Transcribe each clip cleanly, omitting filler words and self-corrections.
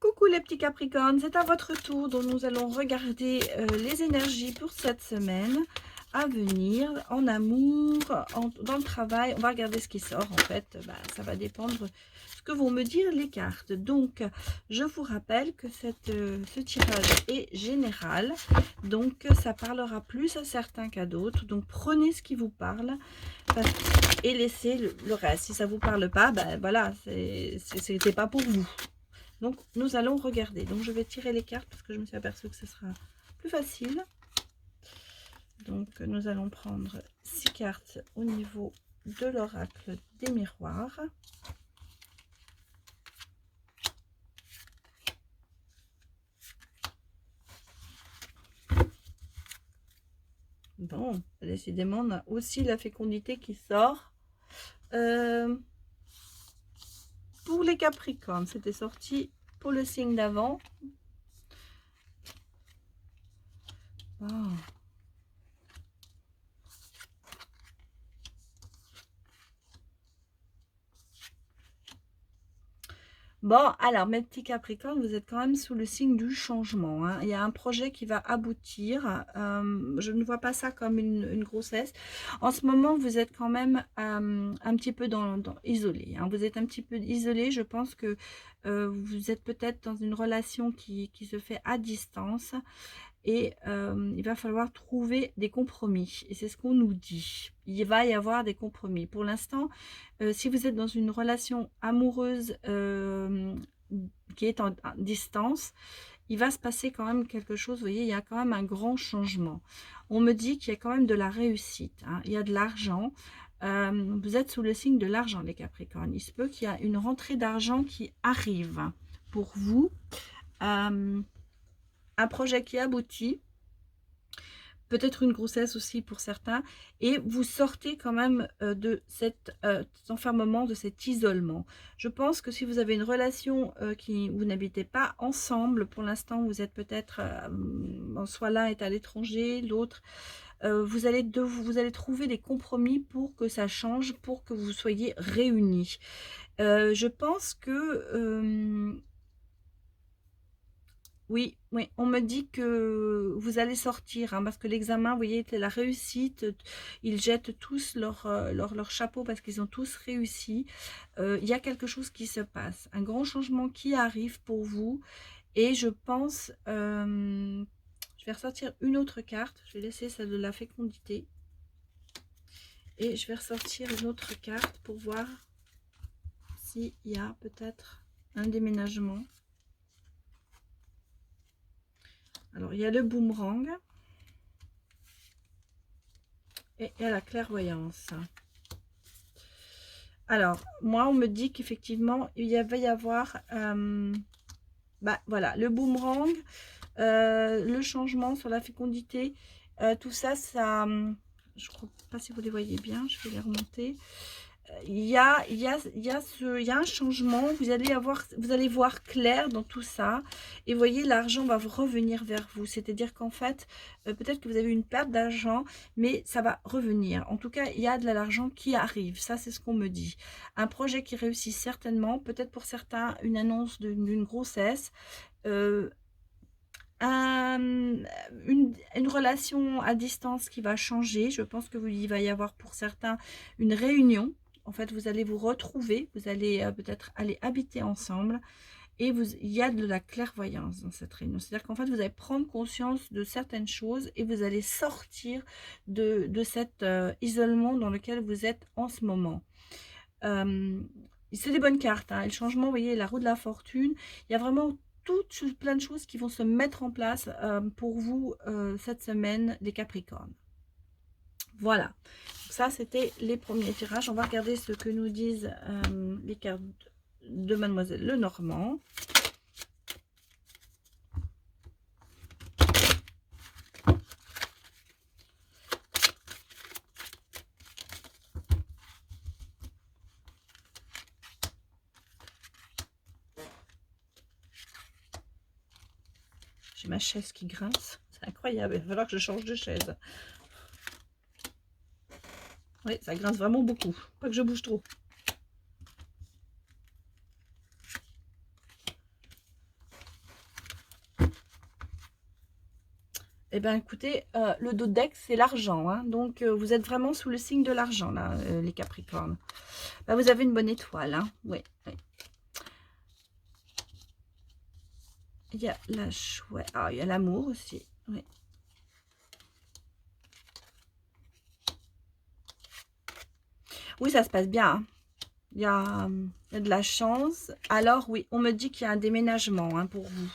Coucou les petits Capricornes, c'est à votre tour dont nous allons regarder les énergies pour cette semaine à venir, en amour, dans le travail. On va regarder ce qui sort en fait, ça va dépendre de ce que vont me dire les cartes. Donc, je vous rappelle que ce tirage est général, donc ça parlera plus à certains qu'à d'autres. Donc, prenez ce qui vous parle et laissez le reste. Si ça ne vous parle pas, voilà, c'était pas pour vous. Donc, nous allons regarder. Donc, je vais tirer les cartes parce que je me suis aperçue que ce sera plus facile. Donc, nous allons prendre 6 cartes au niveau de l'oracle des miroirs. Bon, décidément, on a aussi la fécondité qui sort. Pour les Capricornes, c'était sorti pour le signe d'avant. Oh. Bon, alors, mes petits Capricornes, vous êtes quand même sous le signe du changement. Hein. Il y a un projet qui va aboutir. Je ne vois pas ça comme une grossesse. En ce moment, vous êtes quand même un petit peu isolé. Hein. Vous êtes un petit peu isolé. Je pense que vous êtes peut-être dans une relation qui se fait à distance. Et il va falloir trouver des compromis. Et c'est ce qu'on nous dit. Il va y avoir des compromis. Pour l'instant, si vous êtes dans une relation amoureuse qui est en distance, il va se passer quand même quelque chose. Vous voyez, il y a quand même un grand changement. On me dit qu'il y a quand même de la réussite. Hein. Il y a de l'argent. Vous êtes sous le signe de l'argent, les Capricornes. Il se peut qu'il y a une rentrée d'argent qui arrive pour vous. Un projet qui aboutit, peut-être une grossesse aussi pour certains, et vous sortez quand même de cet enfermement, de cet isolement. Je pense que si vous avez une relation vous n'habitez pas ensemble, pour l'instant vous êtes peut-être, soit l'un est à l'étranger, l'autre, vous allez trouver des compromis pour que ça change, pour que vous soyez réunis. Je pense que oui, oui, on me dit que vous allez sortir, hein, parce que l'examen, vous voyez, c'est la réussite. Ils jettent tous leur chapeau parce qu'ils ont tous réussi. Il y a quelque chose qui se passe, un grand changement qui arrive pour vous. Et je pense, je vais ressortir une autre carte. Je vais laisser celle de la fécondité. Et je vais ressortir une autre carte pour voir s'il y a peut-être un déménagement. Alors, il y a le boomerang et il y a la clairvoyance. Alors, moi, on me dit qu'effectivement, va y avoir voilà, le boomerang, le changement sur la fécondité, tout ça, je ne crois pas si vous les voyez bien, je vais les remonter. Il y a un changement, vous allez voir clair dans tout ça, et vous voyez, l'argent va revenir vers vous, c'est-à-dire qu'en fait, peut-être que vous avez une perte d'argent, mais ça va revenir. En tout cas, il y a de l'argent qui arrive, ça c'est ce qu'on me dit. Un projet qui réussit certainement, peut-être pour certains, une annonce d'une grossesse, une relation à distance qui va changer. Je pense que il va y avoir pour certains une réunion. En fait, vous allez vous retrouver, vous allez peut-être aller habiter ensemble, et il y a de la clairvoyance dans cette réunion. C'est-à-dire qu'en fait, vous allez prendre conscience de certaines choses et vous allez sortir de cet isolement dans lequel vous êtes en ce moment. C'est des bonnes cartes, hein. Le changement, vous voyez, la roue de la fortune, il y a vraiment plein de choses qui vont se mettre en place pour vous cette semaine, les Capricornes. Voilà, ça c'était les premiers tirages. On va regarder ce que nous disent les cartes de Mademoiselle Lenormand. J'ai ma chaise qui grince, c'est incroyable, il va falloir que je change de chaise. Oui, ça grince vraiment beaucoup, pas que je bouge trop. Eh bien, écoutez, le dos de deck, c'est l'argent, hein. Donc, vous êtes vraiment sous le signe de l'argent, là, les Capricornes. Bah, vous avez une bonne étoile, hein. Oui, oui. Il y a la chouette. Ah, il y a l'amour aussi. Oui. Oui, ça se passe bien, hein. Il y a de la chance. Alors, oui, on me dit qu'il y a un déménagement, hein, pour vous.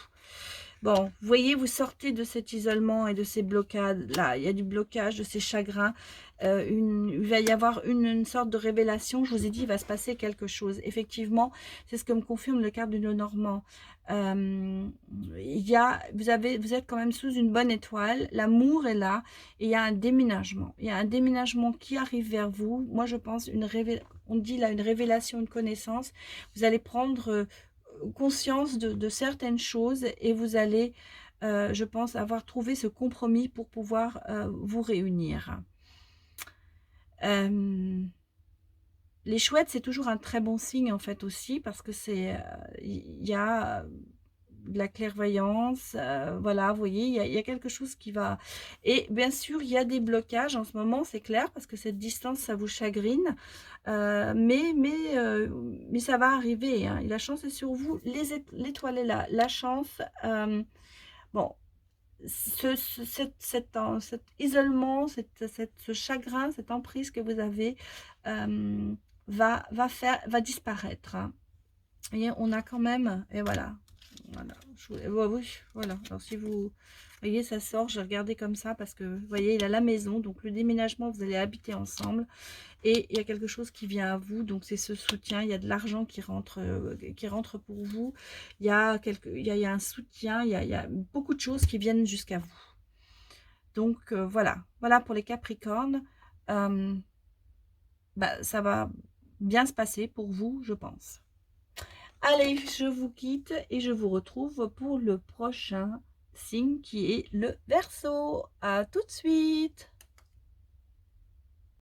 Bon, vous voyez, vous sortez de cet isolement et de ces blocades-là. Il y a du blocage, de ces chagrins. Il va y avoir une sorte de révélation. Je vous ai dit, il va se passer quelque chose. Effectivement, c'est ce que me confirme le cadre du Lenormand. Vous êtes quand même sous une bonne étoile. L'amour est là. Et il y a un déménagement. Il y a un déménagement qui arrive vers vous. Moi, je pense, on dit là une révélation, une connaissance. Vous allez prendre conscience de certaines choses et vous allez, je pense, avoir trouvé ce compromis pour pouvoir vous réunir. Les chouettes, c'est toujours un très bon signe en fait aussi parce que il y a de la clairvoyance, voilà, vous voyez, il y a quelque chose qui va... Et bien sûr, il y a des blocages en ce moment, c'est clair, parce que cette distance, ça vous chagrine, mais ça va arriver, hein, et la chance est sur vous, l'étoile est là, la chance, bon, cet isolement, ce chagrin, cette emprise que vous avez, va disparaître, hein. Et on a quand même, et voilà, voilà, oui, voilà. Alors si vous voyez, ça sort, j'ai regardé comme ça parce que vous voyez, il a la maison, donc le déménagement, vous allez habiter ensemble et il y a quelque chose qui vient à vous, donc c'est ce soutien, il y a de l'argent qui rentre pour vous, il y a un soutien, il y a beaucoup de choses qui viennent jusqu'à vous. Donc voilà pour les Capricornes. Bah, ça va bien se passer pour vous, je pense. Allez, je vous quitte et je vous retrouve pour le prochain signe qui est le Verseau. À tout de suite!